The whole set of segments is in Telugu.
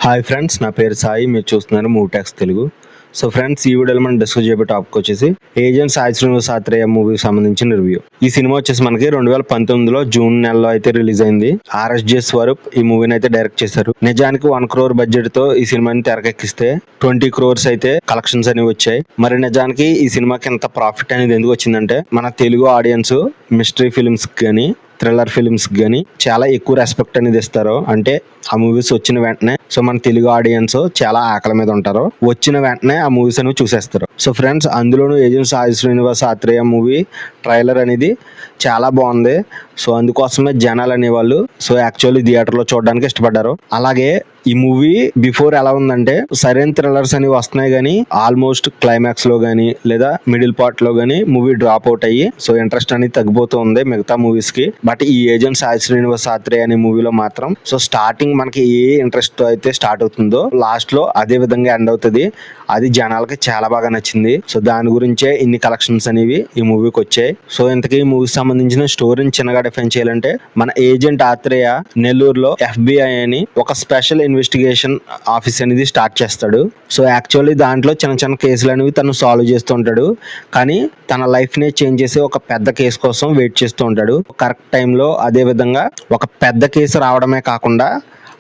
హాయ్ ఫ్రెండ్స్, నా పేరు సాయి. మీరు చూస్తున్నారు movie talks Telugu. So friends, ఈ వీడియోలో మనం డిస్కస్ చేయబోయే టాపిక్ వచ్చేసి ఏజెంట్ సాయి శ్రీనివాస్ ఆత్రేయ మూవీకి సంబంధించిన రివ్యూ. ఈ సినిమా వచ్చేసి మనకి 2019లో జూన్ నెలలో అయితే రిలీజ్ అయింది. RSJ స్వరూప్ ఈ మూవీని అయితే డైరెక్ట్ చేశారు. నిజానికి 1 crore బడ్జెట్ తో ఈ సినిమాని తెరకెక్కిస్తే 20 crores అయితే కలెక్షన్స్ అనేవి వచ్చాయి. మరి నిజానికి ఈ సినిమాకి ఎంత ప్రాఫిట్ అనేది ఎందుకు వచ్చిందంటే, మన తెలుగు ఆడియన్స్ మిస్టరీ ఫిల్మ్స్ కానీ థ్రిల్లర్ ఫిల్మ్స్ కానీ చాలా ఎక్కువ రెస్పెక్ట్ అనేది ఇస్తారు. అంటే ఆ మూవీస్ వచ్చిన వెంటనే మన తెలుగు ఆడియన్స్ చాలా ఆకలి మీద ఉంటారు. వచ్చిన వెంటనే ఆ మూవీస్ అనేవి చూసేస్తారు. సో ఫ్రెండ్స్, అందులోనూ agent Sai Srinivas Athreya movie trailer అనేది చాలా బాగుంది. సో అందుకోసమే జనాలు అనేవాళ్ళు యాక్చువల్లీ థియేటర్లో చూడడానికి ఇష్టపడ్డారు. అలాగే ఈ మూవీ బిఫోర్ ఎలా ఉందంటే, సరైన థ్రిల్లర్స్ అనేవి వస్తున్నాయి కానీ ఆల్మోస్ట్ క్లైమాక్స్ లో కానీ లేదా మిడిల్ పార్ట్ లో కానీ మూవీ డ్రాప్ అవుట్ అయ్యి ఇంట్రెస్ట్ అనేది తగ్గిపోతూ ఉంది మిగతా మూవీస్ కి. బట్ ఈ ఏజెంట్ సాయి శ్రీనివాస్ ఆత్రేయ అనే మూవీలో మాత్రం స్టార్టింగ్ మనకి ఏ ఇంట్రెస్ట్ తో అయితే స్టార్ట్ అవుతుందో లాస్ట్ లో అదే విధంగా ఎండ్ అవుతుంది. అది జనాలకి చాలా బాగా నచ్చింది. సో దాని గురించే ఇన్ని కలెక్షన్స్ అనేవి ఈ మూవీకి వచ్చాయి. సో ఇంతకీ ఈ మూవీకి సంబంధించిన స్టోరీని చిన్నగా డిఫైన్ చేయాలంటే, మన ఏజెంట్ ఆత్రేయ నెల్లూరులో FBI అని ఒక స్పెషల్ ఇన్వెస్టిగేషన్ ఆఫీస్ అనేది స్టార్ట్ చేస్తాడు. సో యాక్చువల్లీ దాంట్లో చిన్న చిన్న కేసులు అనేవి తను సాల్వ్ చేస్తూ ఉంటాడు. కానీ తన లైఫ్ ని చేంజ్ చేసే ఒక పెద్ద కేసు కోసం వెయిట్ చేస్తూ ఉంటాడు. కరెక్ట్ టైంలో అదే విధంగా ఒక పెద్ద కేసు రావడమే కాకుండా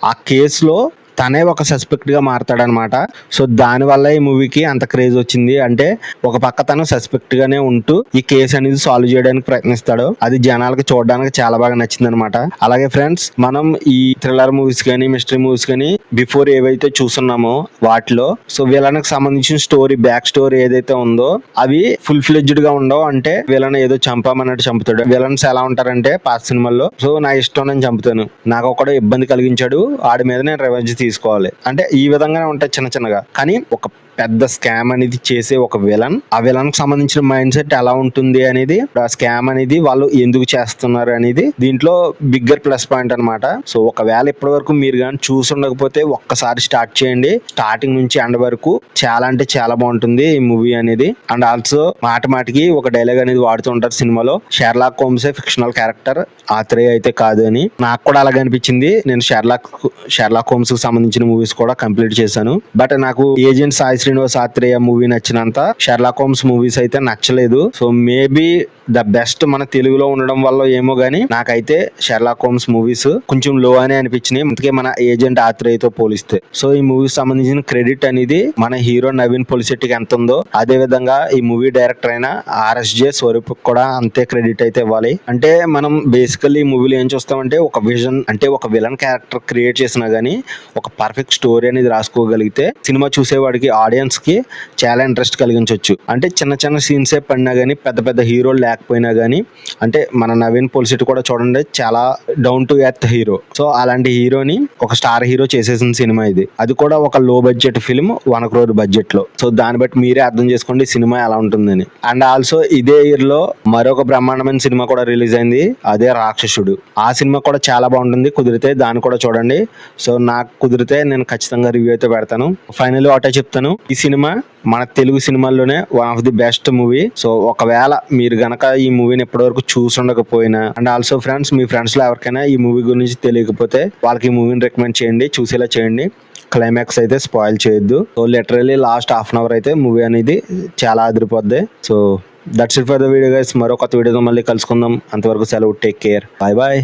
ఆ కేసులో తనే ఒక సస్పెక్ట్ గా మారతాడనమాట. సో దాని వల్ల ఈ మూవీకి అంత క్రేజ్ వచ్చింది. అంటే ఒక పక్క తను సస్పెక్ట్ గానే ఉంటూ ఈ కేసు అనేది సాల్వ్ చేయడానికి ప్రయత్నిస్తాడు. అది జనాలకి చూడడానికి చాలా బాగా నచ్చింది అనమాట. అలాగే ఫ్రెండ్స్, మనం ఈ థ్రిల్లర్ మూవీస్ కానీ మిస్టరీ మూవీస్ కానీ బిఫోర్ ఏవైతే చూస్తున్నామో వాటిలో విలన్కి సంబంధించిన స్టోరీ, బ్యాక్ స్టోరీ ఏదైతే ఉందో అవి ఫుల్ ఫ్లెడ్జ్డ్ గా ఉండవు. అంటే విలన్ ఏదో చంపామన్నట్టు చంపుతాడు. విలన్స్ ఎలా ఉంటారంటే, పాత సినిమాల్లో నా ఇష్టం నేను చంపుతాను, నాకు ఒకడు ఇబ్బంది కలిగించాడు, ఆడి మీద నేను రివెంజ్ తీసుకోవాలి, అంటే ఈ విధంగానే ఉంటాయి చిన్న చిన్నగా. కానీ ఒక పెద్ద స్కామ్ అనేది చేసే ఒక విలన్, ఆ విలన్ కి సంబంధించిన మైండ్ సెట్ ఎలా ఉంటుంది అనేది, ఆ స్కామ్ అనేది వాళ్ళు ఎందుకు చేస్తున్నారు అనేది దీంట్లో బిగ్గర్ ప్లస్ పాయింట్ అనమాట. సో ఒకవేళ ఇప్పటి వరకు మీరు కానీ చూసి ఉండకపోతే ఒక్కసారి స్టార్ట్ చేయండి. స్టార్టింగ్ నుంచి ఎండ్ వరకు చాలా అంటే చాలా బాగుంటుంది ఈ మూవీ అనేది. అండ్ ఆల్సో మాటికి ఒక డైలాగ్ అనేది వాడుతూ ఉంటారు సినిమాలో, షెర్లాక్ హోమ్సే ఫిక్షనల్ క్యారెక్టర్, ఆత్రేయ అయితే కాదు అని. నాకు కూడా అలాగే అనిపించింది. నేను షెర్లాక్ హోమ్స్ కి సంబంధించిన మూవీస్ కూడా కంప్లీట్ చేశాను. బట్ నాకు ఏజెంట్ సాయి శ్రీనివాస్ ఆత్రేయ మూవీ నచ్చినంత షెర్లాక్ హోమ్స్ మూవీస్ అయితే నచ్చలేదు. సో మేబీ ద బెస్ట్ మన తెలుగులో ఉండడం వల్ల ఏమో గానీ నాకైతే షెర్లాక్ హోమ్స్ మూవీస్ కొంచెం లో అనే అనిపించినాయి, అందుకే మన ఏజెంట్ ఆత్రేయతో పోలిస్తే. సో ఈ మూవీకి సంబంధించిన క్రెడిట్ అనేది మన హీరో నవీన్ పొలిశెట్టికి ఎంత ఉందో అదే విధంగా ఈ మూవీ డైరెక్టర్ అయిన RSJ స్వరూప్ కూడా అంతే క్రెడిట్ అయితే ఇవ్వాలి. అంటే మనం బేసికల్లీ ఈ మూవీలో ఏం చూస్తామంటే, ఒక విజన్, అంటే ఒక విలన్ క్యారెక్టర్ క్రియేట్ చేసినా గానీ ఒక పర్ఫెక్ట్ స్టోరీ అనేది రాసుకోగలిగితే సినిమా చూసేవాడికి, ఆడియన్స్ కి చాలా ఇంట్రెస్ట్ కలిగించవచ్చు. అంటే చిన్న చిన్న సీన్సే పడినా గానీ, పెద్ద పెద్ద హీరోలు లేకపోయినా గానీ, అంటే మన నవీన్ పొలిశెట్టి కూడా చూడండి చాలా down to earth hero. So అలాంటి హీరోని ఒక స్టార్ హీరో చేసేసిన సినిమా ఇది. అది కూడా ఒక లో బడ్జెట్ ఫిల్మ్, 1 crore బడ్జెట్ లో. సో దాన్ని బట్టి మీరే అర్థం చేసుకోండి సినిమా ఎలా ఉంటుందని. అండ్ ఆల్సో ఇదే ఇయర్ లో మరొక బ్రహ్మాండమైన సినిమా కూడా రిలీజ్ అయింది, అదే రాక్షసుడు. ఆ సినిమా కూడా చాలా బాగుంటుంది. కుదిరితే దాన్ని కూడా చూడండి. సో నాకు కుదిరితే నేను ఖచ్చితంగా రివ్యూ అయితే పెడతాను. ఫైనల్ ఒకటే చెప్తాను, ఈ సినిమా మన తెలుగు సినిమాల్లోనే one of the best movie. So ఒకవేళ మీరు గనక ఈ మూవీని ఎప్పటివరకు చూసుండకపోయినా, అండ్ ఆల్సో ఫ్రెండ్స్, మీ ఫ్రెండ్స్ లో ఎవరికైనా ఈ మూవీ గురించి తెలియకపోతే వాళ్ళకి ఈ మూవీని రికమెండ్ చేయండి, చూసేలా చేయండి. క్లైమాక్స్ అయితే స్పాయిల్ చేయొద్దు. So literally last half an hour అయితే మూవీ అనేది చాలా అదిరిపోద్ది. So that's it for the video guys. మరో కొత్త వీడియోతో మళ్ళీ కలుసుకుందాం. అంతవరకు సెలవు. Take care. Bye bye.